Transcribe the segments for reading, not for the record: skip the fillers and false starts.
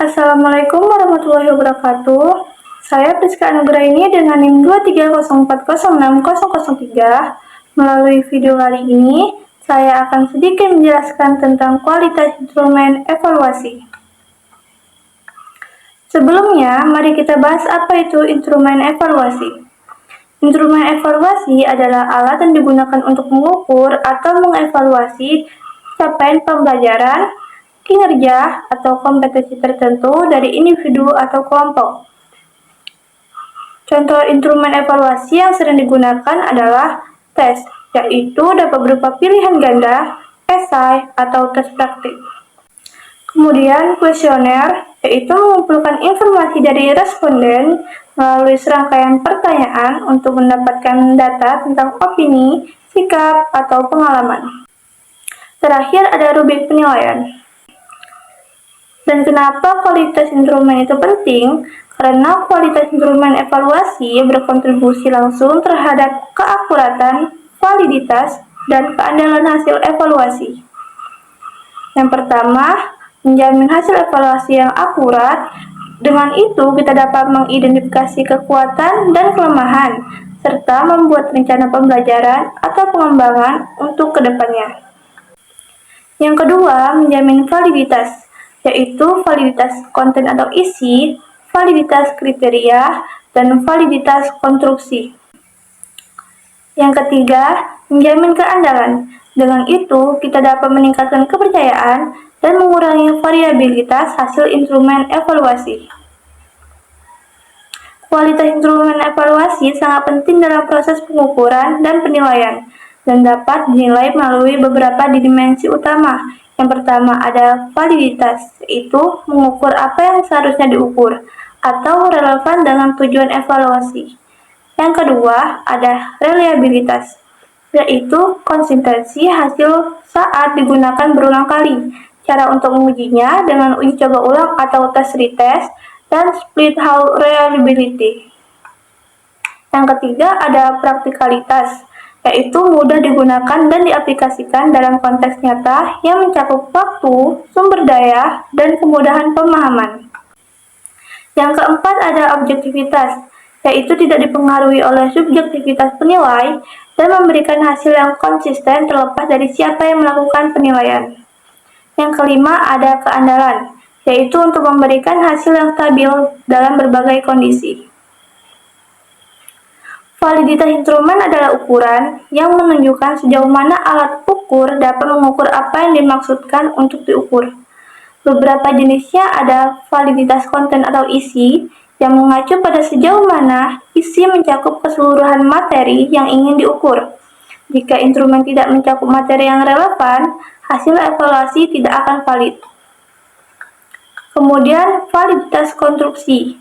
Assalamualaikum warahmatullahi wabarakatuh. Saya Priska Anugraini dengan NIM 230406003. Melalui video kali ini, saya akan sedikit menjelaskan tentang kualitas instrumen evaluasi. Sebelumnya, mari kita bahas apa itu instrumen evaluasi. Instrumen evaluasi adalah alat yang digunakan untuk mengukur atau mengevaluasi capaian pembelajaran, kinerja, atau kompetensi tertentu dari individu atau kelompok. Contoh instrumen evaluasi yang sering digunakan adalah tes, yaitu dapat berupa pilihan ganda, esai, atau tes praktik. Kemudian kuesioner, yaitu mengumpulkan informasi dari responden melalui serangkaian pertanyaan untuk mendapatkan data tentang opini, sikap, atau pengalaman. Terakhir ada rubrik penilaian. Dan kenapa kualitas instrumen itu penting? Karena kualitas instrumen evaluasi berkontribusi langsung terhadap keakuratan, validitas, dan keandalan hasil evaluasi. Yang pertama, menjamin hasil evaluasi yang akurat. Dengan itu, kita dapat mengidentifikasi kekuatan dan kelemahan, serta membuat rencana pembelajaran atau pengembangan untuk kedepannya. Yang kedua, menjamin validitas, yaitu validitas konten atau isi, validitas kriteria, dan validitas konstruksi. Yang ketiga, menjamin keandalan. Dengan itu, kita dapat meningkatkan kepercayaan dan mengurangi variabilitas hasil instrumen evaluasi. Kualitas instrumen evaluasi sangat penting dalam proses pengukuran dan penilaian, dan dapat dinilai melalui beberapa dimensi utama. Yang pertama ada validitas, yaitu mengukur apa yang seharusnya diukur, atau relevan dengan tujuan evaluasi. Yang kedua ada reliabilitas, yaitu konsistensi hasil saat digunakan berulang kali. Cara untuk mengujinya dengan uji coba ulang atau tes retest, dan split how reliability. Yang ketiga ada praktikalitas, yaitu mudah digunakan dan diaplikasikan dalam konteks nyata yang mencakup waktu, sumber daya, dan kemudahan pemahaman. Yang keempat ada objektivitas, yaitu tidak dipengaruhi oleh subjektivitas penilai dan memberikan hasil yang konsisten terlepas dari siapa yang melakukan penilaian. Yang kelima ada keandalan, yaitu untuk memberikan hasil yang stabil dalam berbagai kondisi. Validitas instrumen adalah ukuran yang menunjukkan sejauh mana alat ukur dapat mengukur apa yang dimaksudkan untuk diukur. Beberapa jenisnya ada validitas konten atau isi, yang mengacu pada sejauh mana isi mencakup keseluruhan materi yang ingin diukur. Jika instrumen tidak mencakup materi yang relevan, hasil evaluasi tidak akan valid. Kemudian validitas konstruksi,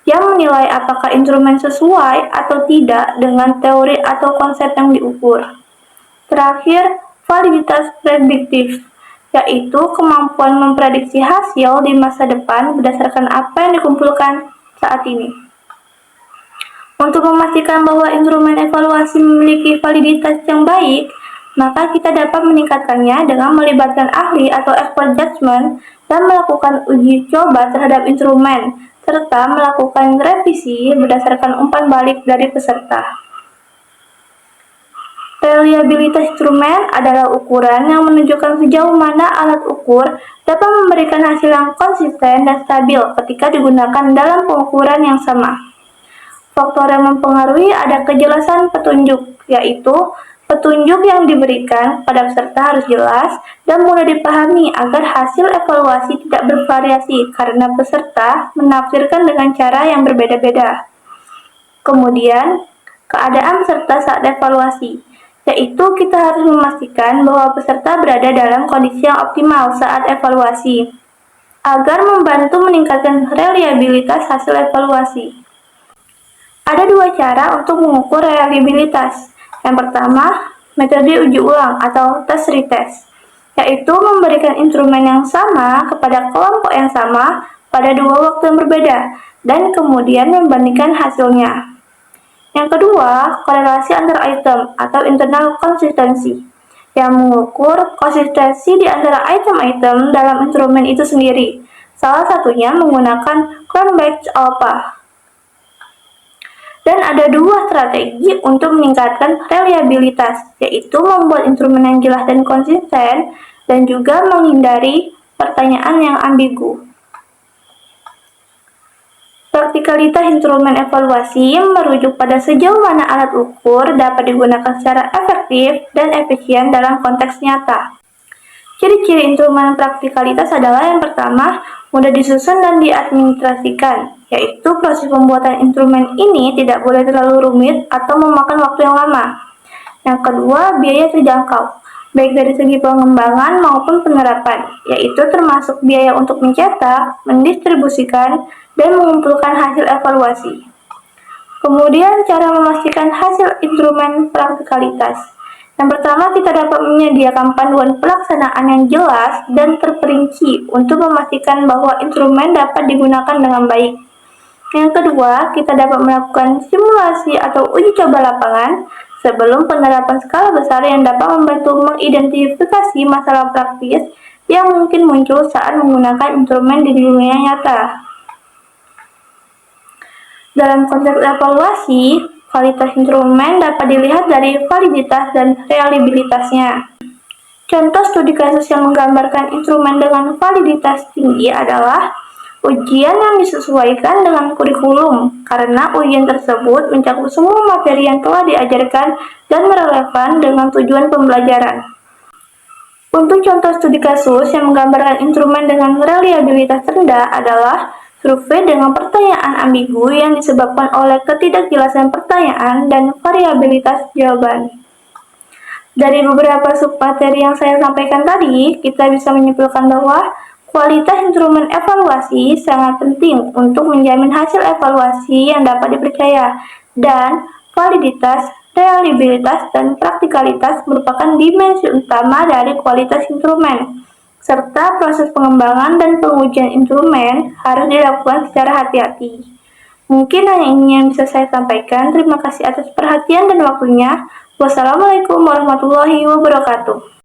yang menilai apakah instrumen sesuai atau tidak dengan teori atau konsep yang diukur. Terakhir, validitas prediktif, yaitu kemampuan memprediksi hasil di masa depan berdasarkan apa yang dikumpulkan saat ini. Untuk memastikan bahwa instrumen evaluasi memiliki validitas yang baik, maka kita dapat meningkatkannya dengan melibatkan ahli atau expert judgment dan melakukan uji coba terhadap instrumen, serta melakukan revisi berdasarkan umpan balik dari peserta. Reliabilitas instrumen adalah ukuran yang menunjukkan sejauh mana alat ukur dapat memberikan hasil yang konsisten dan stabil ketika digunakan dalam pengukuran yang sama. Faktor yang mempengaruhi ada kejelasan petunjuk, yaitu petunjuk yang diberikan pada peserta harus jelas dan mudah dipahami agar hasil evaluasi tidak bervariasi karena peserta menafsirkan dengan cara yang berbeda-beda. Kemudian, keadaan peserta saat evaluasi, yaitu kita harus memastikan bahwa peserta berada dalam kondisi yang optimal saat evaluasi, agar membantu meningkatkan reliabilitas hasil evaluasi. Ada dua cara untuk mengukur reliabilitas. Yang pertama, metode uji ulang atau tes retest, yaitu memberikan instrumen yang sama kepada kelompok yang sama pada dua waktu yang berbeda, dan kemudian membandingkan hasilnya. Yang kedua, korelasi antar item atau internal consistency, yang mengukur konsistensi di antara item-item dalam instrumen itu sendiri, Salah satunya menggunakan Cronbach's alpha. Dan ada dua strategi untuk meningkatkan reliabilitas, yaitu membuat instrumen yang jelas dan konsisten, dan juga menghindari pertanyaan yang ambigu. Praktikalitas instrumen evaluasi merujuk pada sejauh mana alat ukur dapat digunakan secara efektif dan efisien dalam konteks nyata. Ciri-ciri instrumen praktikalitas adalah yang pertama, mudah disusun dan diadministrasikan, yaitu proses pembuatan instrumen ini tidak boleh terlalu rumit atau memakan waktu yang lama. Yang kedua, biaya terjangkau, baik dari segi pengembangan maupun penerapan, yaitu termasuk biaya untuk mencetak, mendistribusikan, dan mengumpulkan hasil evaluasi. Kemudian, cara memastikan hasil instrumen praktikalitas. Yang pertama, kita dapat menyediakan panduan pelaksanaan yang jelas dan terperinci untuk memastikan bahwa instrumen dapat digunakan dengan baik. Yang kedua, kita dapat melakukan simulasi atau uji coba lapangan sebelum penerapan skala besar yang dapat membantu mengidentifikasi masalah praktis yang mungkin muncul saat menggunakan instrumen di dunia nyata. Dalam konteks evaluasi, kualitas instrumen dapat dilihat dari validitas dan reliabilitasnya. Contoh studi kasus yang menggambarkan instrumen dengan validitas tinggi adalah ujian yang disesuaikan dengan kurikulum, karena ujian tersebut mencakup semua materi yang telah diajarkan dan relevan dengan tujuan pembelajaran. Untuk contoh studi kasus yang menggambarkan instrumen dengan reliabilitas rendah adalah survei dengan pertanyaan ambigu yang disebabkan oleh ketidakjelasan pertanyaan dan variabilitas jawaban. Dari beberapa submateri yang saya sampaikan tadi, kita bisa menyimpulkan bahwa kualitas instrumen evaluasi sangat penting untuk menjamin hasil evaluasi yang dapat dipercaya, dan validitas, reliabilitas, dan praktikalitas merupakan dimensi utama dari kualitas instrumen, serta proses pengembangan dan pengujian instrumen harus dilakukan secara hati-hati. Mungkin hanya ini yang bisa saya sampaikan. Terima kasih atas perhatian dan waktunya. Wassalamualaikum warahmatullahi wabarakatuh.